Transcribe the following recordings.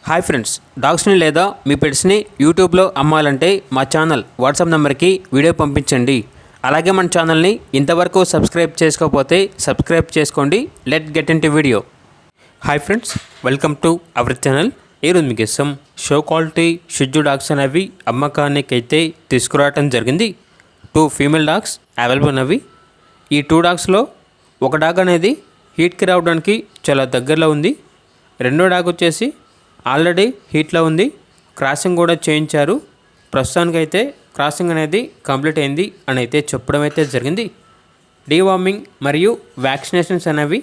Hi friends, డాగ్స్ని లేదా మీ పెట్స్ని యూట్యూబ్లో అమ్మాలంటే మా ఛానల్ వాట్సాప్ నెంబర్కి వీడియో పంపించండి. అలాగే మన ఛానల్ని ఇంతవరకు సబ్స్క్రైబ్ చేసుకోకపోతే సబ్స్క్రైబ్ చేసుకోండి. Let get in to video. Hi friends, welcome to our channel. ఈరోజు మీకు ఇస్తాం షో క్వాలిటీ షిట్జూ డాగ్స్ అనేవి అమ్మకానికి అయితే తీసుకురావడం జరిగింది. 2 ఫీమేల్ డాగ్స్ అవైలబుల్ ఉన్నవి. ఈ 2 డాగ్స్లో ఒక డాగ్ అనేది హీట్కి రావడానికి చాలా దగ్గరలో ఉంది. రెండో డాగ్ వచ్చేసి ఆల్రెడీ హీట్లో ఉంది. క్రాసింగ్ కూడా చేయించారు. ప్రస్తుతానికైతే క్రాసింగ్ అనేది కంప్లీట్ అయింది అని అయితే చెప్పడం అయితే జరిగింది. డీవార్మింగ్ మరియు వ్యాక్సినేషన్స్ అనేవి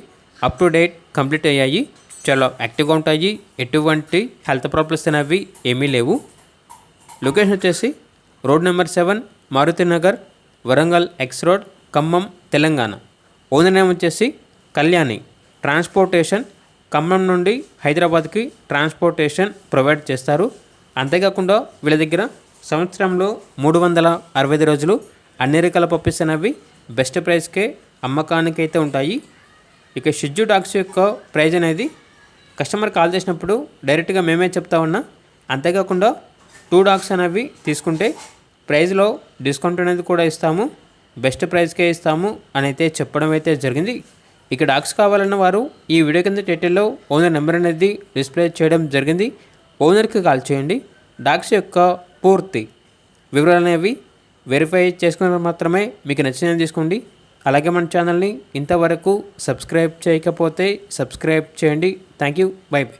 అప్ టు డేట్ కంప్లీట్ అయ్యాయి. చాలా యాక్టివ్గా ఉంటాయి. ఎటువంటి హెల్త్ ప్రాబ్లమ్స్ అనేవి ఏమీ లేవు. లొకేషన్ వచ్చేసి road number 7 Maruti Nagar, Warangal X road, Khammam, Telangana. Owner name వచ్చేసి కళ్యాణి. ట్రాన్స్పోర్టేషన్ ఖమ్మం నుండి హైదరాబాద్కి ట్రాన్స్పోర్టేషన్ ప్రొవైడ్ చేస్తారు. అంతేకాకుండా వీళ్ళ దగ్గర సంవత్సరంలో 365 రోజులు అన్ని రకాల పప్పీస్ అనేవి బెస్ట్ ప్రైస్కే అమ్మకానికి అయితే ఉంటాయి. ఇక షిట్జూ డాగ్స్ యొక్క ప్రైజ్ అనేది కస్టమర్ కాల్ చేసినప్పుడు డైరెక్ట్గా మేమే చెప్తా ఉన్నా. అంతేకాకుండా 2 డాగ్స్ అనేవి తీసుకుంటే ప్రైజ్లో డిస్కౌంట్ అనేది కూడా ఇస్తాము, బెస్ట్ ప్రైస్కే ఇస్తాము అని అయితే చెప్పడం అయితే జరిగింది. ఇక డాగ్స్ కావాలన్న వారు ఈ వీడియో కింద టైటిల్లో ఓనర్ నెంబర్ అనేది డిస్ప్లే చేయడం జరిగింది. ఓనర్కి కాల్ చేయండి. డాగ్స్ యొక్క పూర్తి వివరాలు అనేవి వెరిఫై చేసుకున్న మాత్రమే మీకు నచ్చినది తీసుకోండి. అలాగే మన ఛానల్ని ఇంతవరకు సబ్స్క్రైబ్ చేయకపోతే సబ్స్క్రైబ్ చేయండి. Thank you. By by.